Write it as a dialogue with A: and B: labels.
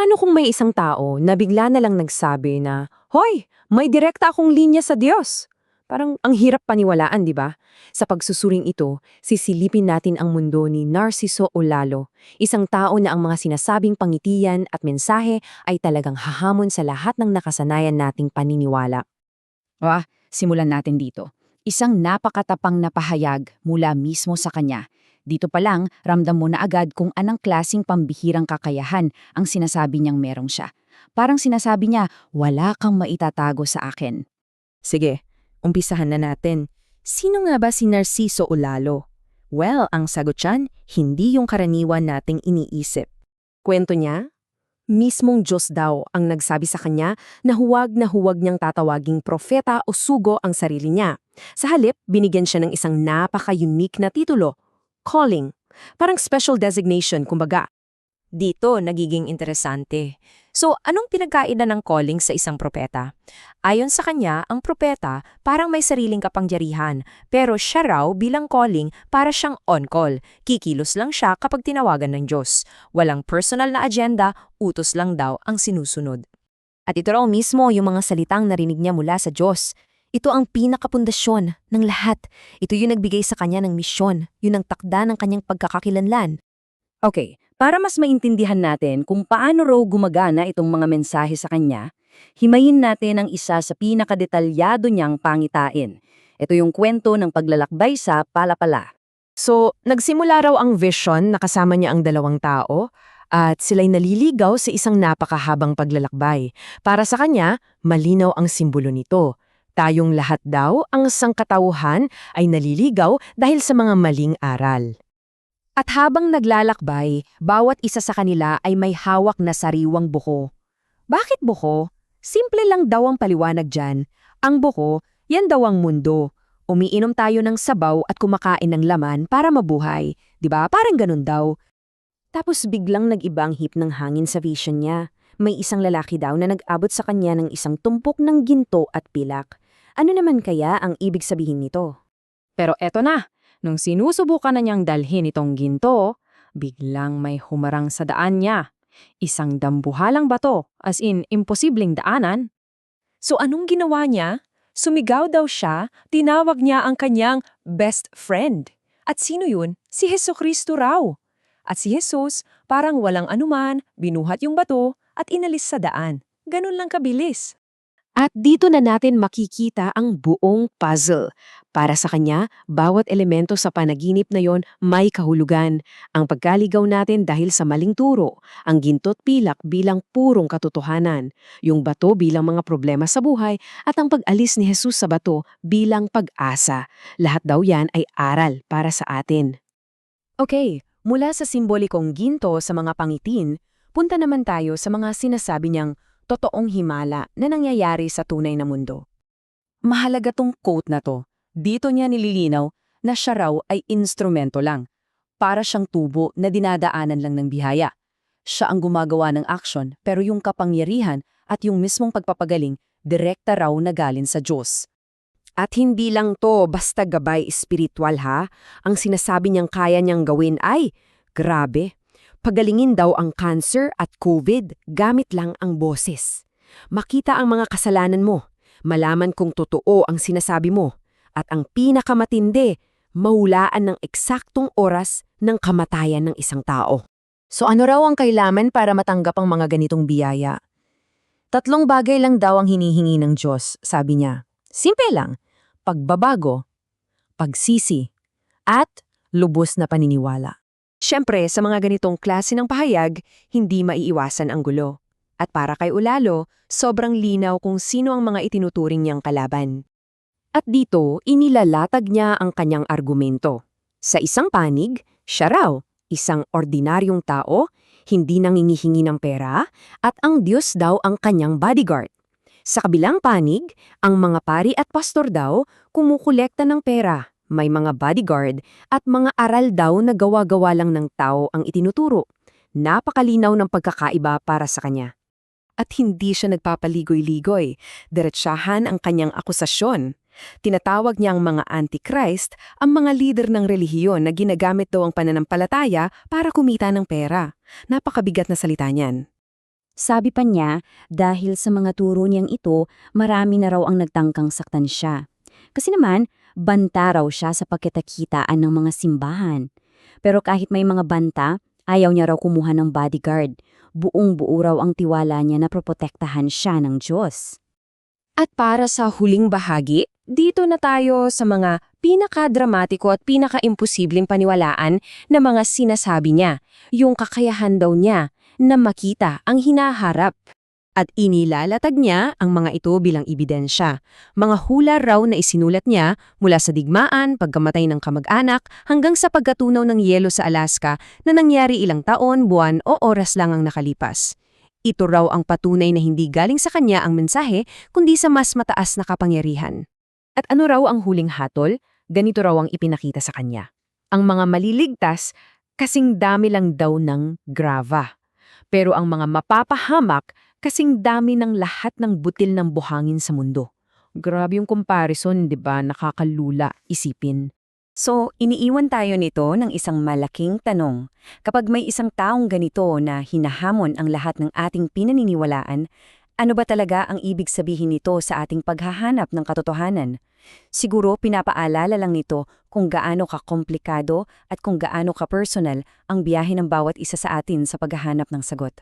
A: paano kung may isang tao na bigla na lang nagsabi na, "Hoy, may direkta akong linya sa Diyos." Parang ang hirap paniwalaan, di ba? Sa pagsusuring ito, sisilipin natin ang mundo ni Narciso Olalo, isang tao na ang mga sinasabing pangitian at mensahe ay talagang hahamon sa lahat ng nakasanayan nating paniniwala.
B: Simulan natin dito. Isang napakatapang na pahayag mula mismo sa kanya. Dito pa lang, ramdam mo na agad kung anong klasing pambihirang kakayahan ang sinasabi niyang merong siya. Parang sinasabi niya, wala kang maitatago sa akin.
A: Sige, umpisahan na natin. Sino nga ba si Narciso Olalo? Well, ang sagot dyan, hindi yung karaniwan nating iniisip. Kwento niya? Mismong Diyos daw ang nagsabi sa kanya na huwag niyang tatawaging propeta o sugo ang sarili niya. Sa halip, binigyan siya ng isang napaka-unique na titulo, calling. Parang special designation, kumbaga. Dito, nagiging interesante. So, anong pinagkaiba ng calling sa isang propeta? Ayon sa kanya, ang propeta parang may sariling kapangyarihan, pero siya raw bilang calling para siyang on-call. Kikilos lang siya kapag tinawagan ng Diyos. Walang personal na agenda, utos lang daw ang sinusunod. At ito raw mismo yung mga salitang narinig niya mula sa Diyos. Ito ang pinakapundasyon ng lahat. Ito yung nagbigay sa kanya ng misyon, yun ang takda ng kanyang pagkakakilanlan. Okay, para mas maintindihan natin kung paano raw gumagana itong mga mensahe sa kanya, himayin natin ang isa sa pinakadetalyado niyang pangitain. Ito yung kwento ng paglalakbay sa Palapala. So, nagsimula raw ang vision na kasama niya ang dalawang tao at sila'y naliligaw sa isang napakahabang paglalakbay. Para sa kanya, malinaw ang simbolo nito. Tayong lahat daw, ang sangkatauhan ay naliligaw dahil sa mga maling aral. At habang naglalakbay, bawat isa sa kanila ay may hawak na sariwang buko. Bakit buko? Simple lang daw ang paliwanag dyan. Ang buko, yan daw ang mundo. Umiinom tayo ng sabaw at kumakain ng laman para mabuhay. Diba? Parang ganun daw. Tapos biglang nag-ibang hip ng hangin sa vision niya. May isang lalaki daw na nag-abot sa kanya ng isang tumpok ng ginto at pilak. Ano naman kaya ang ibig sabihin nito? Pero eto na. Nung sinusubukan na niyang dalhin itong ginto, biglang may humarang sa daan niya. Isang dambuhalang bato, as in imposibleng daanan. So anong ginawa niya? Sumigaw daw siya, tinawag niya ang kanyang best friend. At sino yun? Si Hesukristo raw. At si Jesus, parang walang anuman, binuhat yung bato at inalis sa daan. Ganun lang kabilis. At dito na natin makikita ang buong puzzle. Para sa kanya, bawat elemento sa panaginip na yon may kahulugan. Ang pagkaligaw natin dahil sa maling turo, ang ginto't pilak bilang purong katotohanan, yung bato bilang mga problema sa buhay, at ang pag-alis ni Jesus sa bato bilang pag-asa. Lahat daw yan ay aral para sa atin. Okay, mula sa simbolikong ginto sa mga pangitin, punta naman tayo sa mga sinasabi niyang totoong himala na nangyayari sa tunay na mundo. Mahalaga tong quote na to. Dito niya nililinaw na siya raw ay instrumento lang. Para siyang tubo na dinadaanan lang ng bihaya. Siya ang gumagawa ng aksyon pero yung kapangyarihan at yung mismong pagpapagaling direkta raw na galing sa Diyos. At hindi lang to basta gabay espiritual ha. Ang sinasabi niyang kaya niyang gawin ay, grabe. Pagalingin daw ang cancer at COVID gamit lang ang boses. Makita ang mga kasalanan mo, malaman kung totoo ang sinasabi mo, at ang pinakamatindi, mahulaan ng eksaktong oras ng kamatayan ng isang tao. So ano raw ang kailangan para matanggap ang mga ganitong biyaya? 3 bagay lang daw ang hinihingi ng Diyos, sabi niya. Simple lang, pagbabago, pagsisi, at lubos na paniniwala. Siyempre, sa mga ganitong klase ng pahayag, hindi maiiwasan ang gulo. At para kay Olalo, sobrang linaw kung sino ang mga itinuturing niyang kalaban. At dito, inilalatag niya ang kanyang argumento. Sa isang panig, siya raw, isang ordinaryong tao, hindi nangingihingi ng pera, at ang Diyos daw ang kanyang bodyguard. Sa kabilang panig, ang mga pari at pastor daw kumukolekta ng pera. May mga bodyguard at mga aral daw na gawa-gawa lang ng tao ang itinuturo. Napakalinaw ng pagkakaiba para sa kanya. At hindi siya nagpapaligoy-ligoy. Diretsahan ang kanyang akusasyon. Tinatawag niya ang mga antichrist, ang mga lider ng relihiyon na ginagamit daw ang pananampalataya para kumita ng pera. Napakabigat na salita niyan.
B: Sabi pa niya, dahil sa mga turo niyang ito, marami na raw ang nagtangkang saktan siya. Kasi naman, banta raw siya sa pagkitakitaan ng mga simbahan. Pero kahit may mga banta, ayaw niya raw kumuha ng bodyguard. Buong-buo raw ang tiwala niya na protektahan siya ng Diyos.
A: At para sa huling bahagi, dito na tayo sa mga pinakadramatiko at pinakaimposibleng paniwalaan na mga sinasabi niya, yung kakayahan daw niya na makita ang hinaharap. At inilalatag niya ang mga ito bilang ebidensya. Mga hula raw na isinulat niya mula sa digmaan, pagkamatay ng kamag-anak, hanggang sa pagkatunaw ng yelo sa Alaska na nangyari ilang taon, buwan o oras lang ang nakalipas. Ito raw ang patunay na hindi galing sa kanya ang mensahe, kundi sa mas mataas na kapangyarihan. At ano raw ang huling hatol? Ganito raw ang ipinakita sa kanya. Ang mga maliligtas, kasing dami lang daw ng grava. Pero ang mga mapapahamak, kasing dami ng lahat ng butil ng buhangin sa mundo. Grabe yung comparison, di ba? Nakakalula isipin.
B: So, iniiwan tayo nito ng isang malaking tanong. Kapag may isang taong ganito na hinahamon ang lahat ng ating pinaniniwalaan, ano ba talaga ang ibig sabihin nito sa ating paghahanap ng katotohanan? Siguro pinapaalala lang nito kung gaano ka-komplikado at kung gaano ka-personal ang biyahe ng bawat isa sa atin sa paghahanap ng sagot.